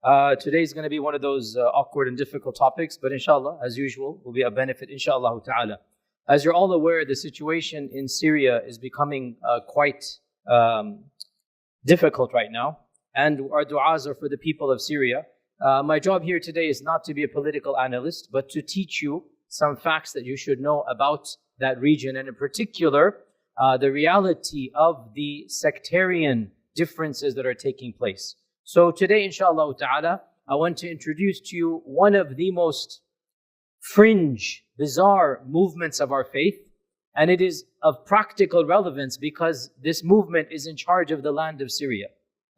Today is going to be one of those awkward and difficult topics, but inshallah, as usual, will be a benefit, inshallah ta'ala. As you're all aware, the situation in Syria is becoming quite difficult right now, and our du'as are for the people of Syria. My job here today is not to be a political analyst, but to teach you some facts that you should know about that region, and in particular, the reality of the sectarian differences that are taking place. So today, inshallah ta'ala, I want to introduce to you one of the most fringe, bizarre movements of our faith. And it is of practical relevance because this movement is in charge of the land of Syria.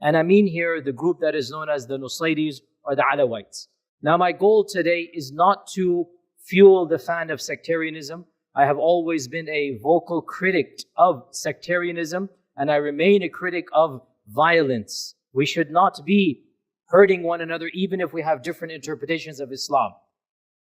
And I mean here the group that is known as the Nusayris or the Alawites. Now my goal today is not to fuel the fan of sectarianism. I have always been a vocal critic of sectarianism, and I remain a critic of violence. We should not be hurting one another even if we have different interpretations of Islam.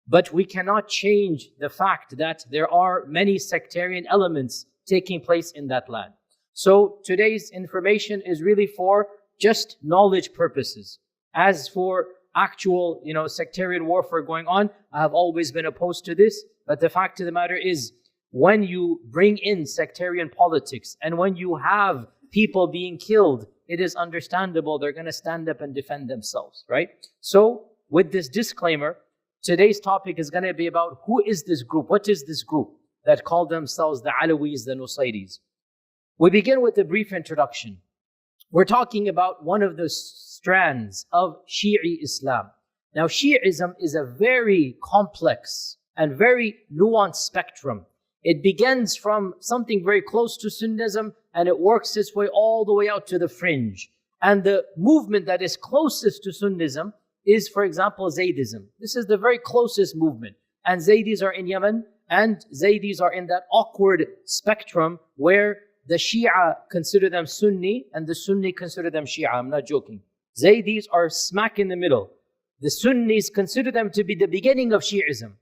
But we cannot change the fact that there are many sectarian elements taking place in that land. So today's information is really for just knowledge purposes. As for actual, sectarian warfare going on, I have always been opposed to this. But the fact of the matter is, when you bring in sectarian politics and when you have people being killed, it is understandable they're going to stand up and defend themselves, right? So with this disclaimer, today's topic is going to be about who is this group? What is this group that call themselves the Alawis, the Nusayris? We begin with a brief introduction. We're talking about one of the strands of Shi'i Islam. Now, Shi'ism is a very complex and very nuanced spectrum. It begins from something very close to Sunnism and it works its way all the way out to the fringe. And the movement that is closest to Sunnism is, for example, Zaydism. This is the very closest movement. And Zaydis are in Yemen, and Zaydis are in that awkward spectrum where the Shia consider them Sunni and the Sunni consider them Shia. I'm not joking. Zaydis are smack in the middle. The Sunnis consider them to be the beginning of Shi'ism.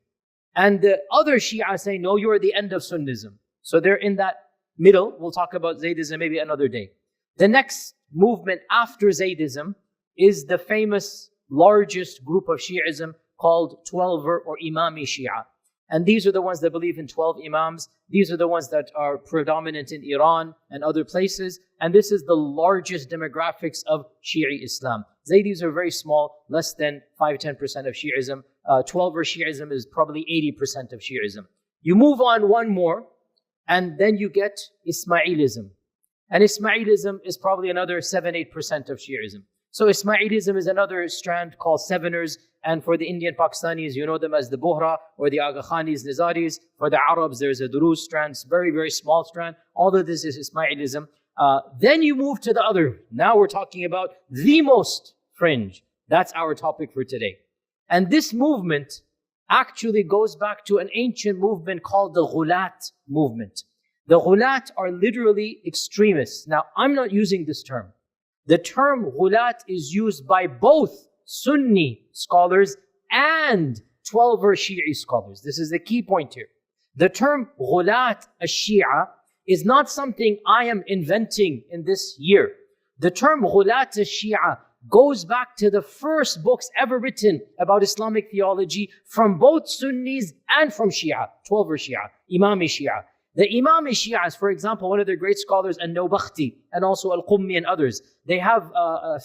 And the other Shia say, no, you're the end of Sunnism. So they're in that middle. We'll talk about Zaydism maybe another day. The next movement after Zaydism is the famous largest group of Shi'ism called Twelver or Imami Shia. And these are the ones that believe in 12 Imams. These are the ones that are predominant in Iran and other places. And this is the largest demographics of Shi'i Islam. Zaydis are very small, less than 5-10% of Shi'ism. 12er Shi'ism is probably 80% of Shi'ism. You move on one more, and then you get Ismailism. And Ismailism is probably another 7-8% of Shi'ism. So Ismailism is another strand called Seveners, and for the Indian Pakistanis, you know them as the Bohra or the Aga Khanis, Nizaris. For the Arabs, there's a Duruz strand, very, very small strand. All of this is Ismailism. Then you move to the other. Now we're talking about the most fringe. That's our topic for today. And this movement actually goes back to an ancient movement called the Ghulat movement. The Ghulat are literally extremists. Now, I'm not using this term. The term Ghulat is used by both Sunni scholars and 12er Shi'i scholars. This is the key point here. The term Ghulat al-Shia is not something I am inventing in this year. The term Ghulat al-Shia goes back to the first books ever written about Islamic theology from both Sunnis and from Shia, 12er Shia, Imami Shia. The Imami Shias, for example, one of their great scholars, An-Nawbakhti, and also Al-Qummi and others, they have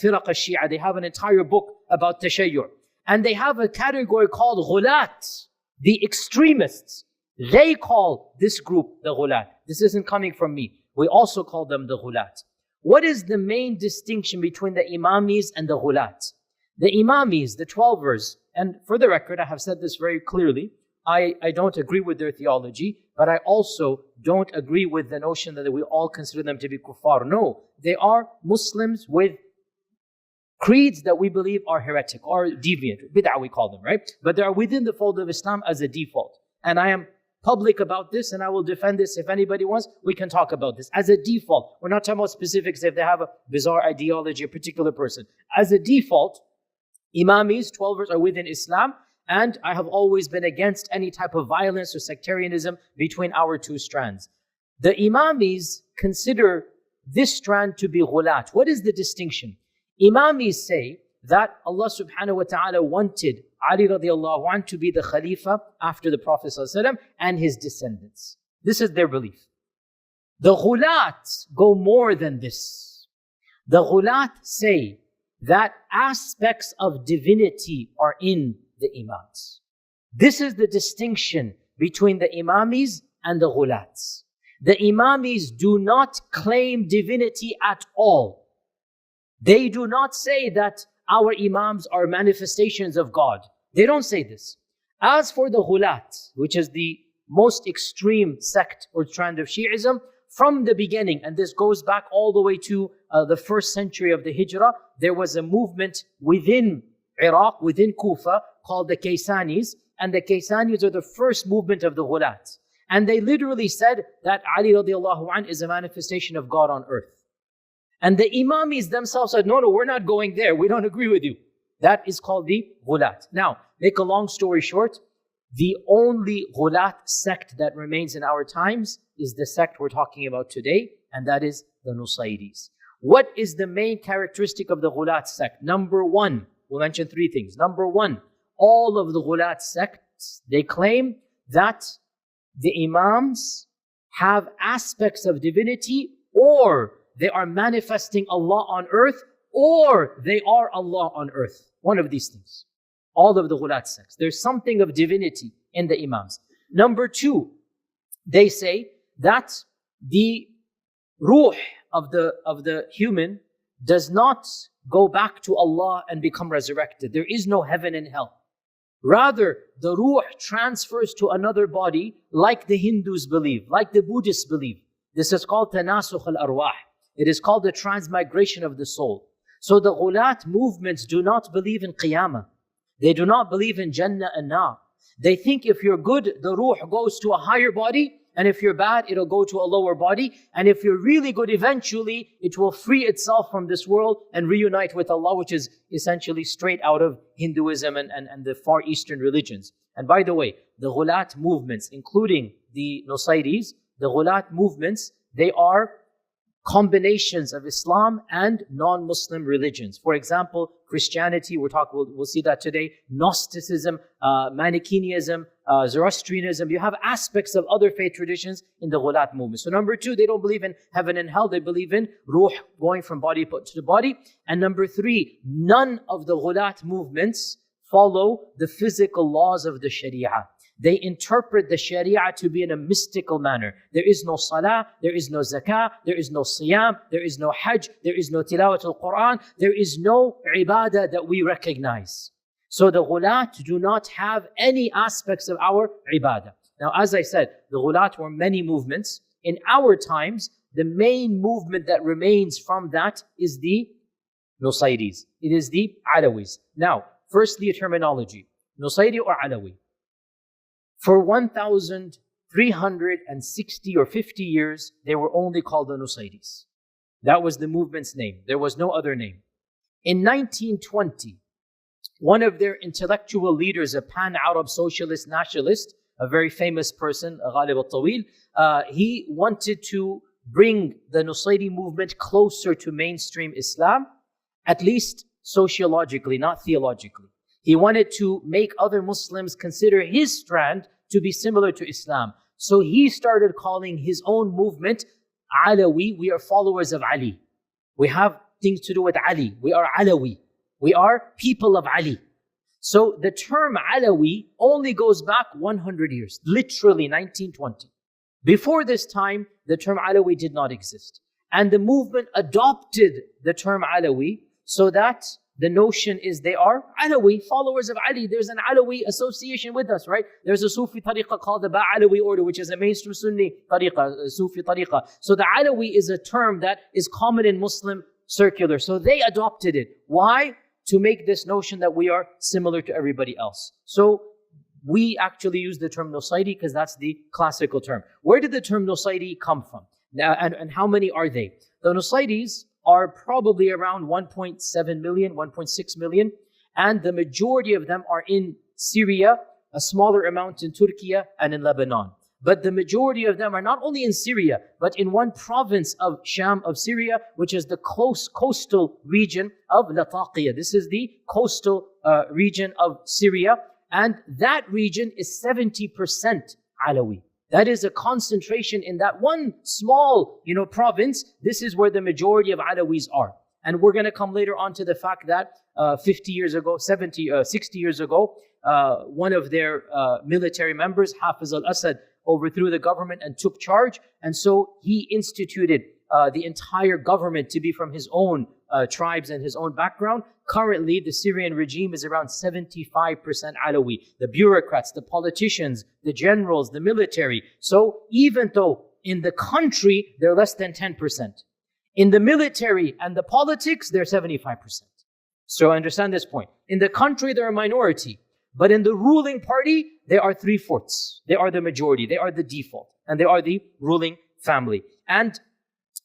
Firaq al-Shia, they have an entire book about Tashayyur. And they have a category called Ghulat, the extremists. They call this group the Ghulat. This isn't coming from me. We also call them the Ghulat. What is the main distinction between the Imamis and the Ghulat? The Imamis, the 12ers, and for the record, I have said this very clearly, I don't agree with their theology, but I also don't agree with the notion that we all consider them to be kuffar. No, they are Muslims with creeds that we believe are heretic or deviant. Bid'ah we call them, right? But they are within the fold of Islam as a default. And I am public about this and I will defend this. If anybody wants, we can talk about this. As a default, we're not talking about specifics if they have a bizarre ideology, a particular person. As a default, Imamis, 12ers are within Islam. And I have always been against any type of violence or sectarianism between our two strands. The Imamis consider this strand to be ghulat. What is the distinction? Imamis say that Allah subhanahu wa ta'ala wanted Ali radiallahu anh to be the Khalifa after the Prophet sallallahu alaihi wasallam and his descendants. This is their belief. The Ghulat go more than this. The Ghulat say that aspects of divinity are in the Imams. This is the distinction between the Imamis and the Ghulats. The Imamis do not claim divinity at all. They do not say that our Imams are manifestations of God. They don't say this. As for the Ghulat, which is the most extreme sect or strand of Shi'ism, from the beginning, and this goes back all the way to the first century of the Hijrah, there was a movement within Iraq, within Kufa, called the Kaysanis, and the Kaysanis are the first movement of the Ghulat. And they literally said that Ali radiallahu anh is a manifestation of God on earth. And the Imamis themselves said, no, we're not going there. We don't agree with you. That is called the Ghulat. Now, make a long story short, the only Ghulat sect that remains in our times is the sect we're talking about today, and that is the Nusayris. What is the main characteristic of the Ghulat sect? Number one, we'll mention three things. Number one, all of the Ghulat sects, they claim that the Imams have aspects of divinity, or they are manifesting Allah on earth, or they are Allah on earth. One of these things. All of the Ghulat sects. There's something of divinity in the Imams. Number two, they say that the ruh of the human does not go back to Allah and become resurrected. There is no heaven and hell. Rather, the ruh transfers to another body like the Hindus believe, like the Buddhists believe. This is called tanasukh al-arwah. It is called the transmigration of the soul. So the Ghulat movements do not believe in Qiyamah. They do not believe in Jannah and Nar. They think if you're good, the ruh goes to a higher body, and if you're bad, it'll go to a lower body. And if you're really good, eventually, it will free itself from this world and reunite with Allah, which is essentially straight out of Hinduism and the Far Eastern religions. And by the way, the Ghulat movements, including the Nusayris, the Ghulat movements, they are combinations of Islam and non-Muslim religions. For example, Christianity, we'll see that today, Gnosticism, Manichaeism, Zoroastrianism. You have aspects of other faith traditions in the Ghulat movement. So number two, they don't believe in heaven and hell. They believe in ruh going from body to the body. And number three, none of the Ghulat movements follow the physical laws of the Sharia. They interpret the Sharia to be in a mystical manner. There is no salah, there is no zakah, there is no siyam, there is no hajj, there is no tilawat al-Quran, there is no ibadah that we recognize. So the Ghulat do not have any aspects of our ibadah. Now, as I said, the Ghulat were many movements. In our times, the main movement that remains from that is the Nusayris. It is the Alawis. Now, firstly, a terminology. Nusayri or Alawi. For 1,360 or 50 years, they were only called the Nusayris. That was the movement's name. There was no other name. In 1920, one of their intellectual leaders, a pan-Arab socialist nationalist, a very famous person, Ghalib al-Tawil, he wanted to bring the Nusayri movement closer to mainstream Islam, at least sociologically, not theologically. He wanted to make other Muslims consider his strand to be similar to Islam. So he started calling his own movement Alawi. We are followers of Ali. We have things to do with Ali. We are Alawi. We are people of Ali. So the term Alawi only goes back 100 years, literally 1920. Before this time, the term Alawi did not exist. And the movement adopted the term Alawi so that the notion is they are Alawi, followers of Ali. There's an Alawi association with us, right? There's a Sufi tariqah called the Ba'alawi order, which is a mainstream Sunni tariqah, Sufi tariqah. So the Alawi is a term that is common in Muslim circular. So they adopted it. Why? To make this notion that we are similar to everybody else. So we actually use the term Nusayri because that's the classical term. Where did the term Nusayri come from? Now, and how many are they? The Nusayris are probably around 1.7 million, 1.6 million. And the majority of them are in Syria, a smaller amount in Turkey and in Lebanon. but the majority of them are not only in Syria, but in one province of Sham of Syria, which is the close coastal region of Latakia. This is the coastal region of Syria, and that region is 70% Alawi. That is a concentration in that one small, province. This is where the majority of Alawis are. And we're going to come later on to the fact that 60 years ago, one of their military members, Hafiz al-Assad, overthrew the government and took charge. And so he instituted the entire government to be from his own tribes and his own background. Currently, the Syrian regime is around 75% Alawi. The bureaucrats, the politicians, the generals, the military. So even though in the country, they're less than 10%. In the military and the politics, they're 75%. So understand this point. In the country, they're a minority. But in the ruling party, they are 3/4. They are the majority. They are the default. And they are the ruling family. And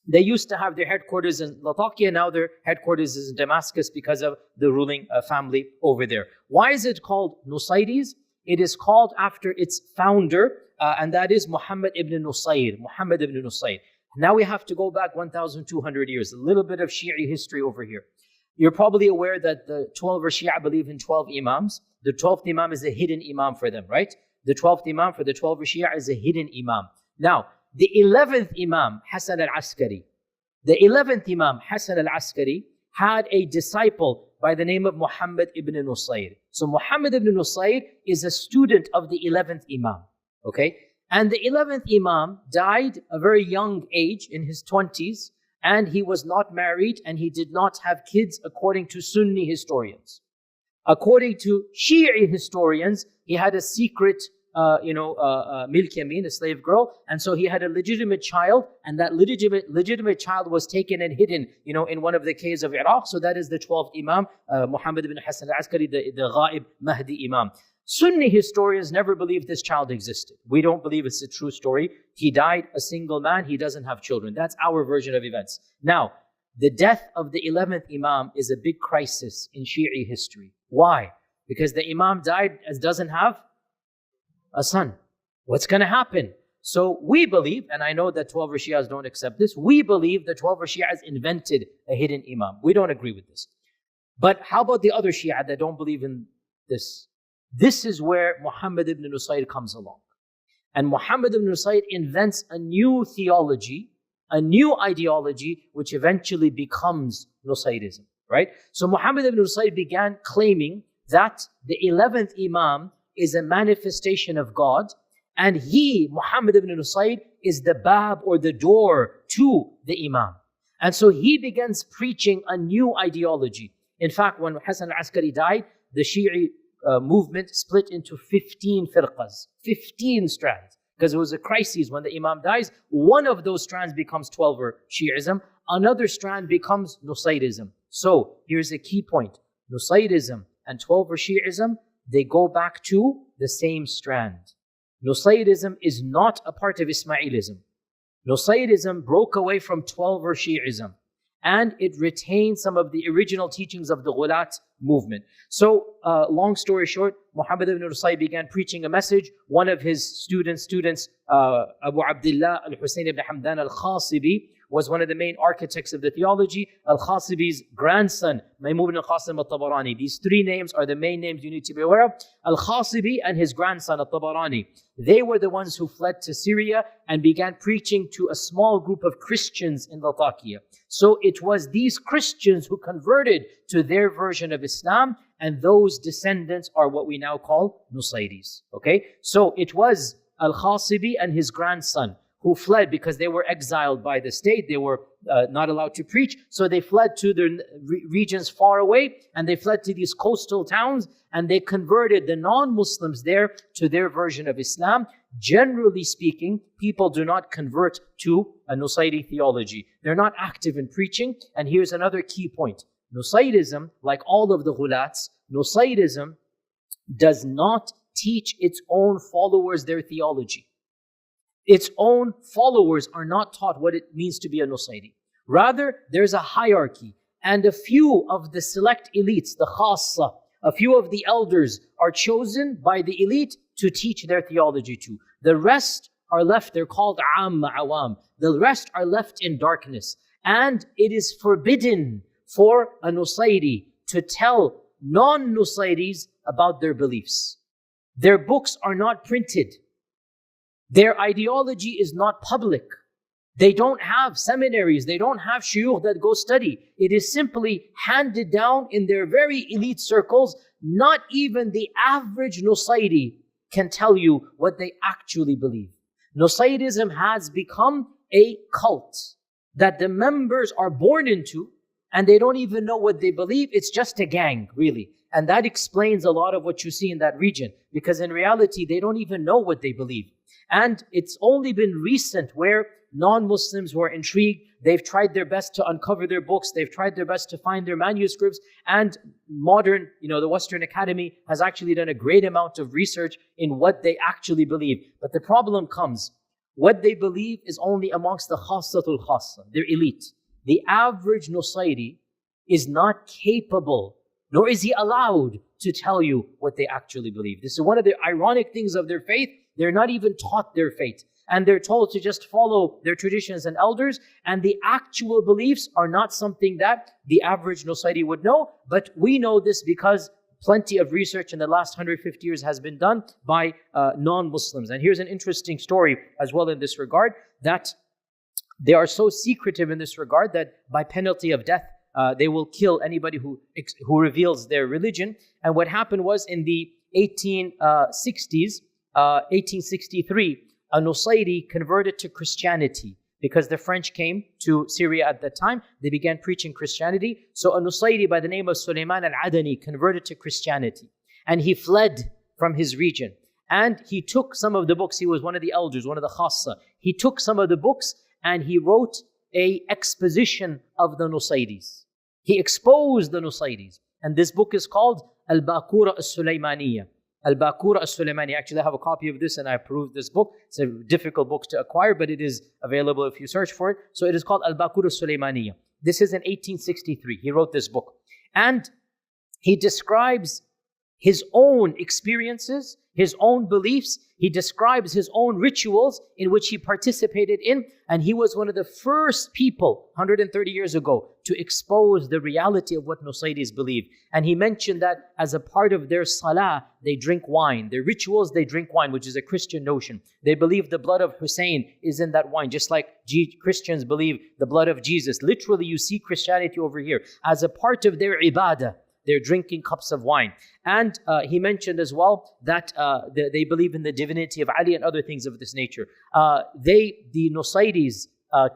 they used to have their headquarters in Latakia. Now their headquarters is in Damascus because of the ruling family over there. Why is it called Nusayris? It is called after its founder, and that is Muhammad ibn Nusayr. Muhammad ibn Nusayr. Now we have to go back 1,200 years. A little bit of Shi'i history over here. You're probably aware that the 12 Shia believe in 12 Imams. The 12th Imam is a hidden Imam for them, right? The 12th Imam for the 12 Shia is a hidden Imam. Now, the 11th Imam, Hassan al-Askari, had a disciple by the name of Muhammad ibn Nusayr. So Muhammad ibn Nusayr is a student of the 11th Imam, okay? And the 11th Imam died a very young age, in his 20s, and he was not married and he did not have kids according to Sunni historians. According to Shi'i historians, he had a secret milk yamin, a slave girl, and so he had a legitimate child, and that legitimate child was taken and hidden, in one of the caves of Iraq. So that is the 12th Imam, Muhammad ibn Hassan al-Askari, the Ghaib Mahdi Imam. Sunni historians never believed this child existed. We don't believe it's a true story. He died a single man. He doesn't have children. That's our version of events. Now, the death of the 11th Imam is a big crisis in Shi'i history. Why? Because the Imam died and doesn't have a son. What's going to happen? So we believe, and I know that 12 Shias don't accept this, we believe the 12 Shias invented a hidden Imam. We don't agree with this. But how about the other Shia that don't believe in this? This is where Muhammad ibn Nusayr comes along. And Muhammad ibn Nusayr invents a new theology, a new ideology, which eventually becomes Nusayrism, right? So Muhammad ibn Nusayr began claiming that the 11th Imam is a manifestation of God, and he, Muhammad ibn Nusayr, is the bab or the door to the Imam. And so he begins preaching a new ideology. In fact, when Hassan al-Askari died, the Shi'i movement split into 15 firqas, 15 strands, because it was a crisis. When the Imam dies, one of those strands becomes 12er Shi'ism, another strand becomes Nusayrism. So here's a key point. Nusayrism and 12er Shi'ism, they go back to the same strand. Nusayrism is not a part of Ismailism. Nusayrism broke away from 12er Shi'ism, and it retained some of the original teachings of the Ghulat movement. So, long story short, Muhammad ibn Nusayr began preaching a message. One of his students, Abu Abdullah al-Husayn ibn Hamdan al-Khasibi, was one of the main architects of the theology. Al-Khasibi's grandson, Maymun ibn al-Qasim al-Tabarani. These three names are the main names you need to be aware of. Al-Khasibi and his grandson, al-Tabarani. They were the ones who fled to Syria and began preaching to a small group of Christians in Latakia. So it was these Christians who converted to their version of Islam, and those descendants are what we now call Nusayris. Okay? So it was Al-Khasibi and his grandson who fled because they were exiled by the state. They were not allowed to preach. So they fled to the regions far away, and they fled to these coastal towns, and they converted the non-Muslims there to their version of Islam. Generally speaking, people do not convert to a Nusayri theology. They're not active in preaching. And here's another key point. Nusayrism, like all of the Ghulats, Nusayrism does not teach its own followers their theology. Its own followers are not taught what it means to be a Nusayri. Rather, there's a hierarchy, and a few of the select elites, the khassa, a few of the elders are chosen by the elite to teach their theology to. The rest are left, they're called Amma Awam. The rest are left in darkness. And it is forbidden for a Nusayri to tell non-Nusayris about their beliefs. Their books are not printed. Their ideology is not public. They don't have seminaries. They don't have shuyukh that go study. It is simply handed down in their very elite circles. Not even the average Nusayri can tell you what they actually believe. Nusayrism has become a cult that the members are born into, and they don't even know what they believe. It's just a gang, really. And that explains a lot of what you see in that region, because in reality, they don't even know what they believe. And it's only been recent where non-Muslims who are intrigued, they've tried their best to uncover their books, they've tried their best to find their manuscripts, and modern, the Western Academy has actually done a great amount of research in what they actually believe. But the problem comes, what they believe is only amongst the khassatul khassa, they're elite. The average Nusayri is not capable, nor is he allowed to tell you what they actually believe. This is one of the ironic things of their faith. They're not even taught their faith. And they're told to just follow their traditions and elders. And the actual beliefs are not something that the average Nusayri would know. But we know this because plenty of research in the last 150 years has been done by non-Muslims. And here's an interesting story as well in this regard, that they are so secretive in this regard that by penalty of death, they will kill anybody who reveals their religion. And what happened was in the 1860s, 1863, a Nusayri converted to Christianity because the French came to Syria at that time. They began preaching Christianity. So a Nusayri by the name of Sulaiman al-Adani converted to Christianity. And he fled from his region. And he took some of the books. He was one of the elders, one of the khassa. He took some of the books and he wrote an exposition of the Nusayris. He exposed the Nusayris. And this book is called Al-Baqura al-Sulaymaniya. Al-Baqura al-Sulaymani. Actually, I have a copy of this and I approved this book. It's a difficult book to acquire, but it is available if you search for it. So it is called Al-Baqura al-Sulaymaniya. This is in 1863. He wrote this book. And he describes his own experiences, his own beliefs. He describes his own rituals in which he participated in. And he was one of the first people 130 years ago to expose the reality of what Nusayris believe. And he mentioned that as a part of their salah, they drink wine. Their rituals, they drink wine, which is a Christian notion. They believe the blood of Hussein is in that wine, just like Christians believe the blood of Jesus. Literally, you see Christianity over here. As a part of their ibadah, they're drinking cups of wine. And he mentioned as well that they believe in the divinity of Ali and other things of this nature. The Nusayris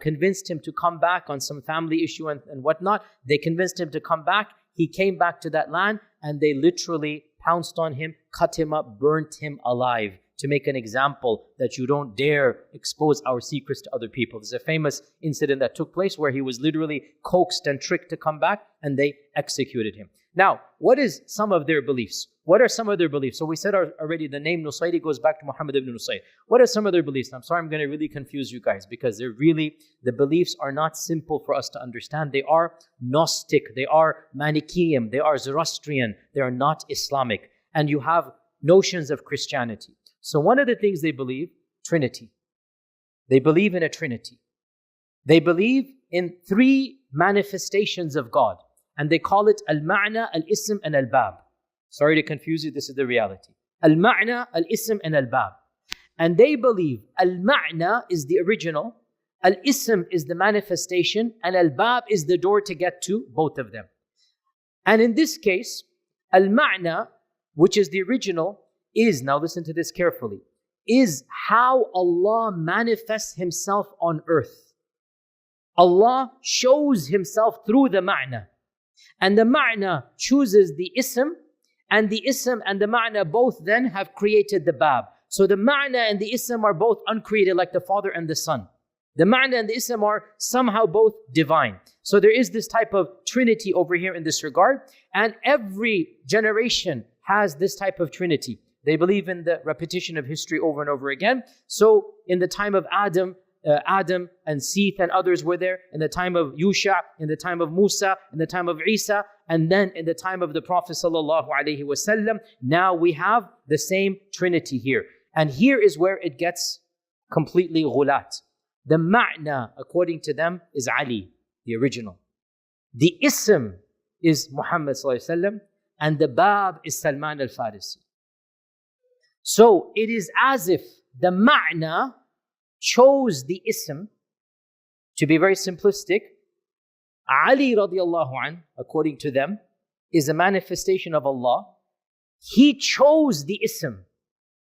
convinced him to come back on some family issue and whatnot. They convinced him to come back. He came back to that land and they literally pounced on him, cut him up, burnt him alive to make an example that you don't dare expose our secrets to other people. There's a famous incident that took place where he was literally coaxed and tricked to come back and they executed him. Now, what is some of their beliefs? What are some of their beliefs? So we said already the name Nusayri goes back to Muhammad ibn Nusayr. What are some of their beliefs? I'm sorry, I'm going to really confuse you guys because the beliefs are not simple for us to understand. They are Gnostic, they are Manichaean, they are Zoroastrian, they are not Islamic. And you have notions of Christianity. So one of the things they believe, Trinity. They believe in a Trinity. They believe in three manifestations of God. And they call it Al-Ma'na, Al-Ism, and Al-Bab. Sorry to confuse you, this is the reality. Al-Ma'na, Al-Ism, and Al-Bab. And they believe Al-Ma'na is the original, Al-Ism is the manifestation, and Al-Bab is the door to get to both of them. And in this case, Al-Ma'na, which is the original, is, now listen to this carefully, is how Allah manifests Himself on earth. Allah shows Himself through the Ma'na. And the Ma'na chooses the Ism, and the Ism and the Ma'na both then have created the Bab. So the Ma'na and the Ism are both uncreated like the Father and the Son. The Ma'na and the Ism are somehow both divine. So there is this type of Trinity over here in this regard. And every generation has this type of Trinity. They believe in the repetition of history over and over again. So in the time of Adam and Seth and others were there, in the time of Yusha, in the time of Musa, in the time of Isa, and then in the time of the Prophet ﷺ. Now we have the same Trinity here. And here is where it gets completely ghulat. The ma'na, according to them, is Ali, the original. The ism is Muhammad sallallahu alaihi wasallam, and the bab is Salman al-Farisi. So it is as if the ma'na chose the ism. To be very simplistic, Ali radiallahu anh, according to them, is a manifestation of Allah. He chose the ism,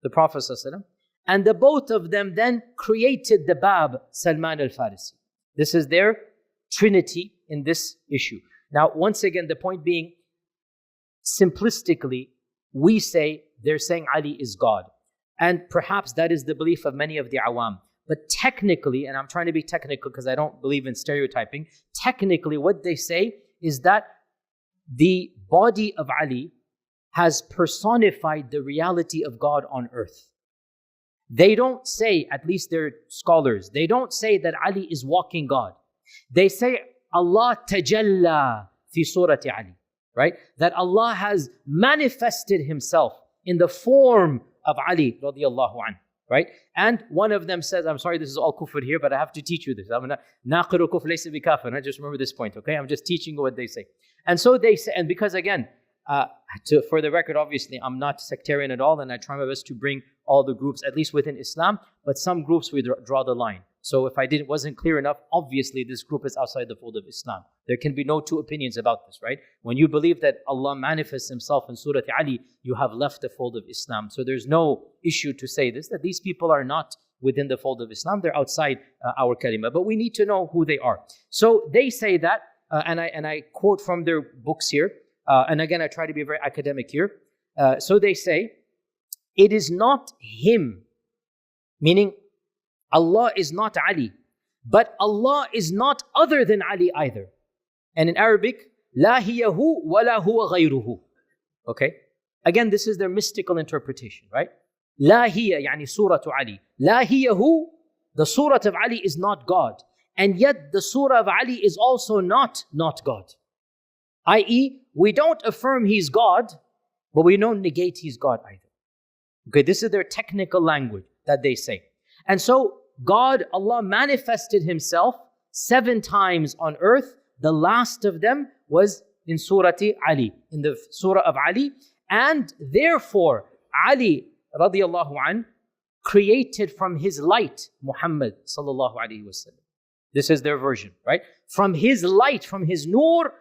the Prophet sallallahu alaihi wasallam, and the both of them then created the bab, Salman al-Farisi. This is their trinity in this issue. Now, once again, the point being, simplistically, we say they're saying Ali is God. And perhaps that is the belief of many of the awam. But technically, and I'm trying to be technical because I don't believe in stereotyping, technically what they say is that the body of Ali has personified the reality of God on earth. They don't say, at least they're scholars, they don't say that Ali is walking God. They say Allah tajalla fi surati Ali, right? That Allah has manifested Himself in the form of Ali radiallahu anhu, right? And one of them says, I'm sorry, this is all kufr here, but I have to teach you this. I'm not naqiru kufr laysa bi kafir. I just remember this point, okay? I'm just teaching you what they say. And so they say, and because again, for the record, obviously, I'm not sectarian at all, and I try my best to bring all the groups, at least within Islam, but some groups we draw the line. So if I wasn't clear enough, obviously this group is outside the fold of Islam. There can be no two opinions about this, right? When you believe that Allah manifests Himself in Surah Ali, you have left the fold of Islam. So there's no issue to say this, that these people are not within the fold of Islam. They're outside our kalima, but we need to know who they are. So they say that, and I quote from their books here, and again, I try to be very academic here. So they say, it is not Him, meaning Allah is not Ali, but Allah is not other than Ali either. And in Arabic, la hiyahu wa la huwa ghayruhu. Okay? Again, this is their mystical interpretation, right? La hiya, yani suratu Ali. La hiyahu, the surah of Ali is not God. And yet the surah of Ali is also not God. I.e., we don't affirm He's God, but we don't negate He's God either. Okay, this is their technical language that they say. And so God, Allah manifested Himself 7 times on earth. The last of them was in Surah Ali, in the Surah of Ali. And therefore, Ali radiallahu an created from His light Muhammad sallallahu alaihi wasallam. This is their version, right? From His light, from His nur,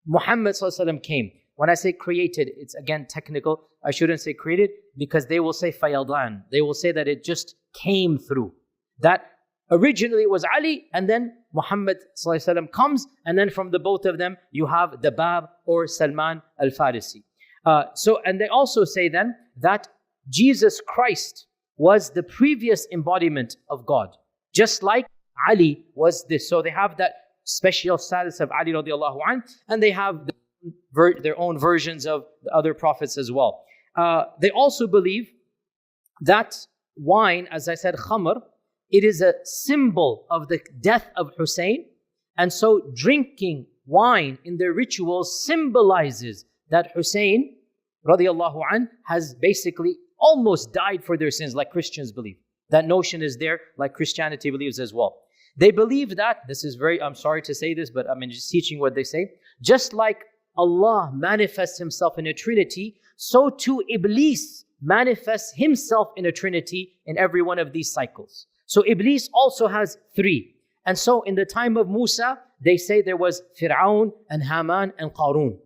Muhammad sallallahu alaihi wasallam came. When I say created, it's again technical. I shouldn't say created because they will say fayadan. They will say that it just came through. That originally it was Ali, and then Muhammad sallallahu alaihi wasallam comes, and then from the both of them you have the Bab or Salman al-Farisi. And they also say then that Jesus Christ was the previous embodiment of God, just like Ali was this. So they have that special status of Ali radiallahu anh, and they have their own versions of the other prophets as well. They also believe that wine, as I said, khamr, it is a symbol of the death of Hussein. And so drinking wine in their rituals symbolizes that Hussein radiallahu anh has basically almost died for their sins, like Christians believe. That notion is there, like Christianity believes as well. They believe that, this is very, I'm sorry to say this, but I'm just teaching what they say. Just like Allah manifests Himself in a Trinity, so too Iblis manifests himself in a Trinity in every one of these cycles. So Iblis also has 3. And so in the time of Musa, they say there was Fir'aun and Haman and Qarun.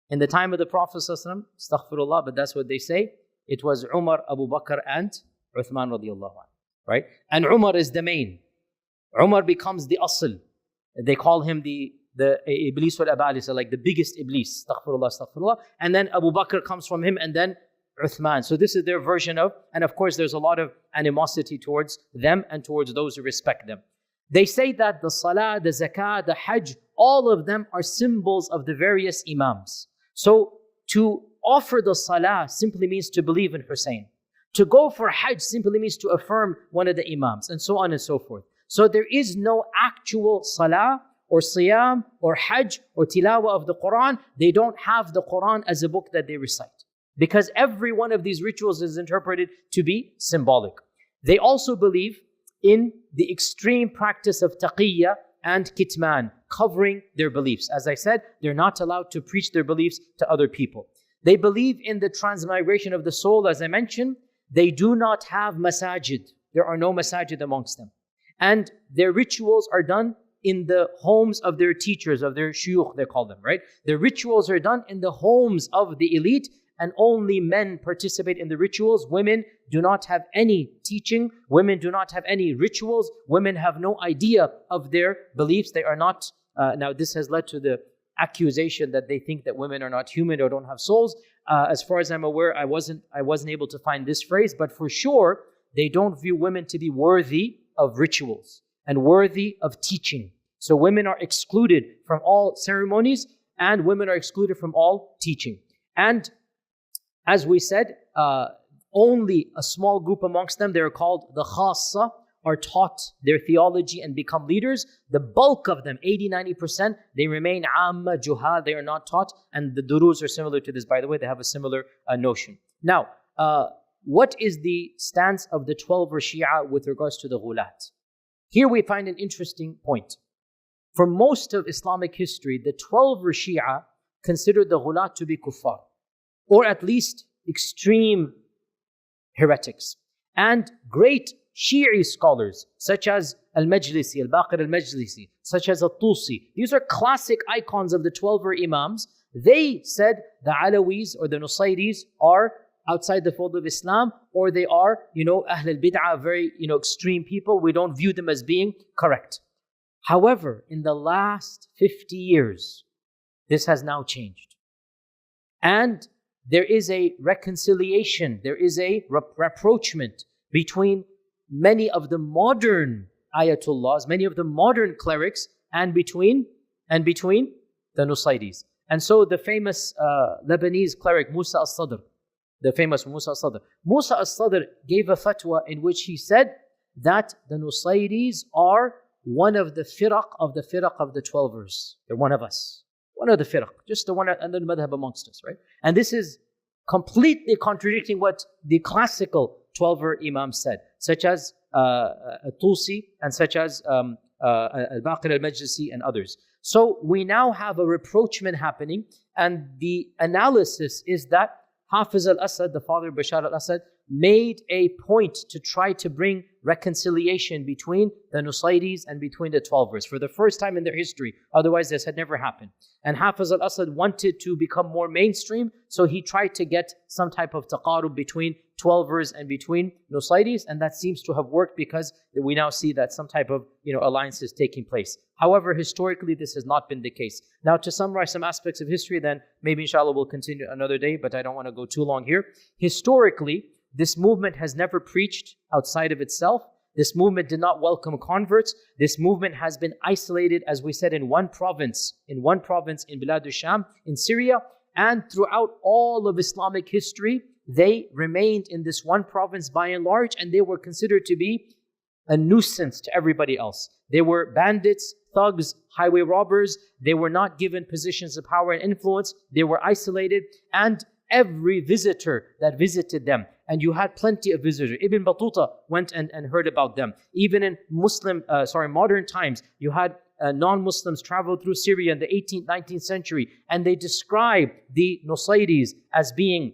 In the time of the Prophet ﷺ, astaghfirullah, but that's what they say, it was Umar, Abu Bakr and Uthman radiallahu anh, right? And Umar is the main. Umar becomes the asl. They call him the Iblis wal Abalisa, like the biggest Iblis, astaghfirullah, astaghfirullah. And then Abu Bakr comes from him, and then Uthman. So this is their version of, and of course there's a lot of animosity towards them and towards those who respect them. They say that the salah, the zakah, the hajj, all of them are symbols of the various imams. So to offer the salah simply means to believe in Hussein. To go for hajj simply means to affirm one of the imams, and so on and so forth. So there is no actual salah or siyam or hajj or tilawah of the Quran. They don't have the Quran as a book that they recite, because every one of these rituals is interpreted to be symbolic. They also believe in the extreme practice of taqiyya and kitman, covering their beliefs. As I said, they're not allowed to preach their beliefs to other people. They believe in the transmigration of the soul, as I mentioned. They do not have masajid. There are no masajid amongst them. And their rituals are done in the homes of their teachers, of their shuyukh, they call them, right? Their rituals are done in the homes of the elite, and only men participate in the rituals. Women do not have any teaching. Women do not have any rituals. Women have no idea of their beliefs. They are not, now this has led to the accusation that they think that women are not human or don't have souls. As far as I'm aware, I wasn't able to find this phrase, but for sure, they don't view women to be worthy of rituals and worthy of teaching. So women are excluded from all ceremonies, and women are excluded from all teaching. And as we said, only a small group amongst them, they're called the khassa, are taught their theology and become leaders. The bulk of them, 80-90%, they remain amma, juhal, they are not taught. And the durus are similar to this, by the way, they have a similar notion. Now, what is the stance of the 12 Shia with regards to the ghulat? Here we find an interesting point. For most of Islamic history, the 12 Shia considered the ghulat to be kuffar, or at least extreme heretics. And great Shi'i scholars, such as Al-Majlisi, Al-Baqir Al-Majlisi, such as Al-Tusi, these are classic icons of the 12 Imams. They said the Alawis or the Nusayris are outside the fold of Islam, or they are, Ahl al-Bid'ah, very, extreme people. We don't view them as being correct. However, in the last 50 years, this has now changed. And there is a reconciliation, there is a rapprochement between many of the modern ayatullahs, many of the modern clerics, and between the Nusayris. And so the famous Lebanese cleric Musa al-Sadr, Musa al-Sadr gave a fatwa in which he said that the Nusayris are one of the firaq of the 12ers. They're one of us. One of the firaq, just the one under the madhab amongst us, right? And this is completely contradicting what the classical 12er Imams said, such as Tusi and such as Al-Baqir Al-Majlisi and others. So we now have a rapprochement happening, and the analysis is that Hafiz al-Assad, the father of Bashar al-Assad, made a point to try to bring reconciliation between the Nusayris and between the 12ers for the first time in their history. Otherwise, this had never happened. And Hafiz al-Assad wanted to become more mainstream, so he tried to get some type of taqarub between 12ers and between Nusayris, and that seems to have worked because we now see that some type of alliance is taking place. However, historically, this has not been the case. Now, to summarize some aspects of history, then maybe inshallah we'll continue another day, but I don't want to go too long here. Historically, this movement has never preached outside of itself. This movement did not welcome converts. This movement has been isolated, as we said, in one province in Bilad al-Sham, in Syria. And throughout all of Islamic history, they remained in this one province by and large, and they were considered to be a nuisance to everybody else. They were bandits, thugs, highway robbers. They were not given positions of power and influence. They were isolated, and every visitor that visited them, and you had plenty of visitors. Ibn Battuta went and heard about them. Even in modern times, you had non-Muslims travel through Syria in the 18th, 19th century, and they described the Nusayris as being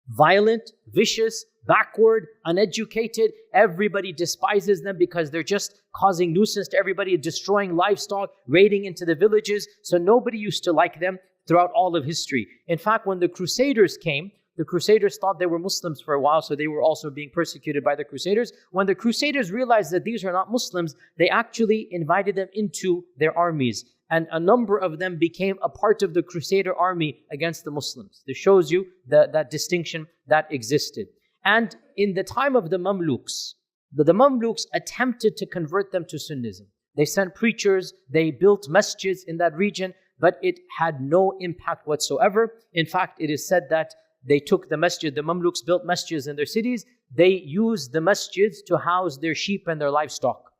violent, vicious, backward, uneducated. Everybody despises them because they're just causing nuisance to everybody, destroying livestock, raiding into the villages. So nobody used to like them throughout all of history. In fact, when the Crusaders came, the Crusaders thought they were Muslims for a while, so they were also being persecuted by the Crusaders. When the Crusaders realized that these are not Muslims, they actually invited them into their armies. And a number of them became a part of the Crusader army against the Muslims. This shows you that distinction that existed. And in the time of the Mamluks, the Mamluks attempted to convert them to Sunnism. They sent preachers, they built masjids in that region, but it had no impact whatsoever. In fact, it is said that they took the masjid, the Mamluks built masjids in their cities. They used the masjids to house their sheep and their livestock.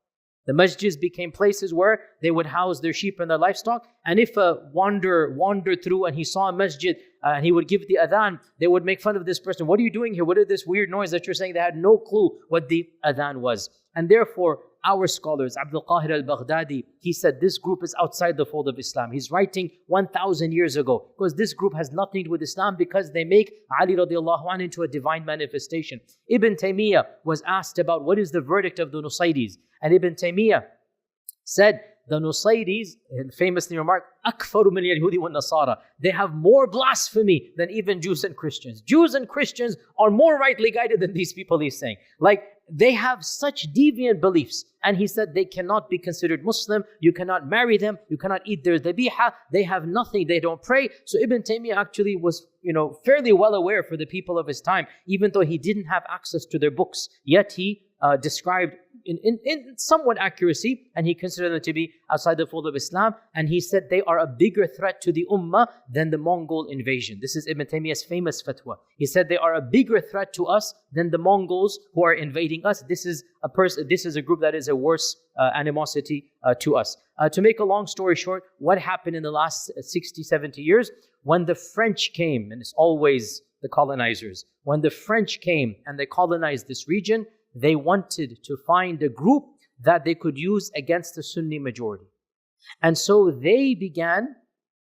The masjids became places where they would house their sheep and their livestock. And if a wanderer wandered through and he saw a masjid and he would give the adhan, they would make fun of this person. What are you doing here? What is this weird noise that you're saying? They had no clue what the adhan was. And therefore, our scholars, Abdul Qahir al-Baghdadi, he said this group is outside the fold of Islam. He's writing 1,000 years ago because this group has nothing to do with Islam because they make Ali radiallahu anhu into a divine manifestation. Ibn Taymiyyah was asked about what is the verdict of the Nusayris. And Ibn Taymiyyah said, the Nusayris famously remarked, أَكْفَرُ مِنْ الْيَهُودِ وَالنَّصَارَى. They have more blasphemy than even Jews and Christians. Jews and Christians are more rightly guided than these people, he's saying. Like, they have such deviant beliefs. And he said they cannot be considered Muslim. You cannot marry them. You cannot eat their dhabiha. They have nothing. They don't pray. So Ibn Taymiyyah actually was, fairly well aware for the people of his time, even though he didn't have access to their books. Yet he described in somewhat accuracy, and he considered them to be outside the fold of Islam. And he said they are a bigger threat to the ummah than the Mongol invasion. This is Ibn Taymiyyah's famous fatwa. He said they are a bigger threat to us than the Mongols who are invading us. This is a group that is a worse animosity to us. To make a long story short, what happened in the last 60, 70 years? When the French came, and it's always the colonizers, when the French came and they colonized this region, they wanted to find a group that they could use against the Sunni majority. And so they began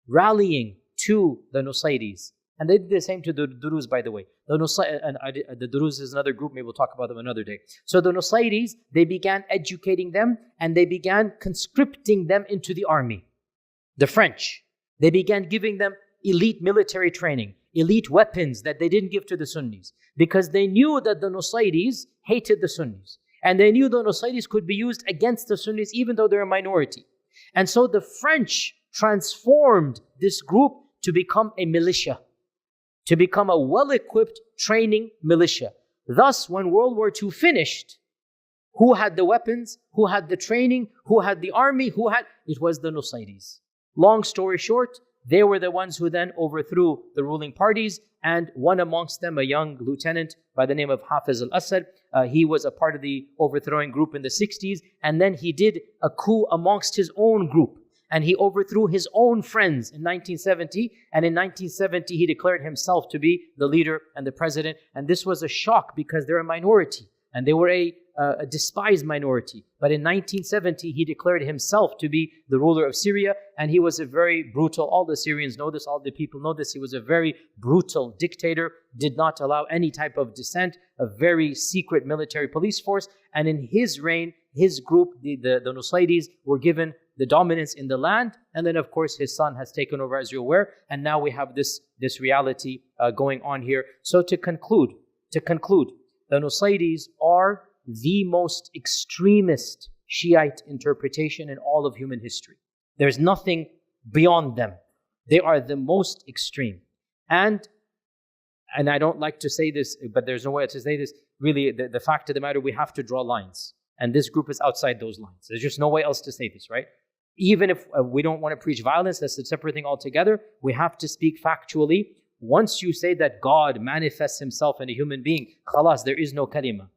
rallying to the Nusayris. And they did the same to the Duruz, by the way. The Duruz is another group, maybe we'll talk about them another day. So the Nusayris, they began educating them and they began conscripting them into the army. The French, they began giving them elite military training, elite weapons that they didn't give to the Sunnis, because they knew that the Nusayris hated the Sunnis. And they knew the Nusayris could be used against the Sunnis even though they're a minority. And so the French transformed this group to become a militia, to become a well-equipped training militia. Thus, when World War II finished, who had the weapons, who had the training, who had the army, it was the Nusayris. Long story short, they were the ones who then overthrew the ruling parties, and one amongst them, a young lieutenant by the name of Hafiz al-Assad, he was a part of the overthrowing group in the 60s, and then he did a coup amongst his own group, and he overthrew his own friends in 1970, and in 1970 he declared himself to be the leader and the president, and this was a shock because they're a minority, and they were a despised minority. But in 1970, he declared himself to be the ruler of Syria, and he was a very brutal, all the Syrians know this, all the people know this, he was a very brutal dictator, did not allow any type of dissent, a very secret military police force, and in his reign, his group, the Nusayris, were given the dominance in the land, and then of course his son has taken over, as you're aware, and now we have this reality going on here. So to conclude, the Nusayris are the most extremist Shiite interpretation in all of human history. There's nothing beyond them. They are the most extreme. And I don't like to say this, but there's no way to say this. Really, the fact of the matter, we have to draw lines. And this group is outside those lines. There's just no way else to say this, right? Even if we don't want to preach violence, that's a separate thing altogether. We have to speak factually. Once you say that God manifests himself in a human being, khalas, there is no kalima.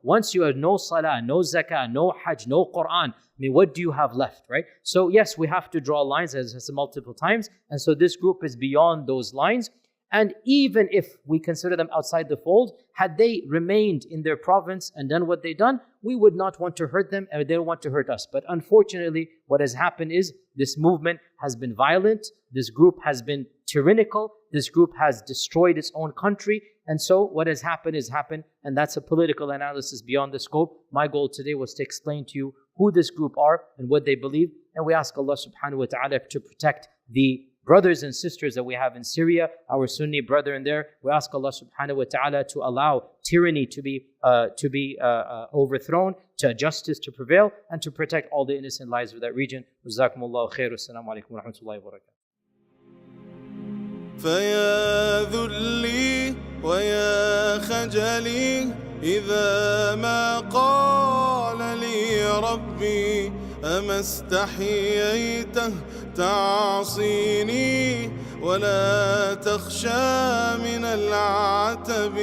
Once you have no salah, no zakah, no hajj, no Quran, what do you have left, right? So yes, we have to draw lines, as I said multiple times. And so this group is beyond those lines. And even if we consider them outside the fold, had they remained in their province and done what they've done, we would not want to hurt them and they don't want to hurt us. But unfortunately, what has happened is this movement has been violent. This group has been tyrannical. This group has destroyed its own country. And so what has happened is happened, and that's a political analysis beyond the scope. My goal today was to explain to you who this group are and what they believe. And we ask Allah subhanahu wa ta'ala to protect the brothers and sisters that we have in Syria, our Sunni brethren there. We ask Allah subhanahu wa ta'ala to allow tyranny to be overthrown, to justice to prevail, and to protect all the innocent lives of that region. Jazakumullahu khair. Assalamu alaikum wa rahmatullahi wa barakatuh. فيا ذلي ويا خجلي إذا ما قال لي ربي أما استحييته تعصيني ولا تخشى من العتب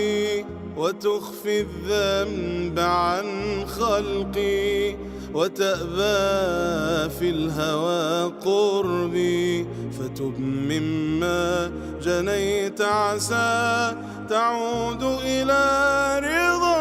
وتخفي الذنب عن خلقي وتأبى في الهوى قربي، فتب مما جنيت عسى تعود إلى رضا.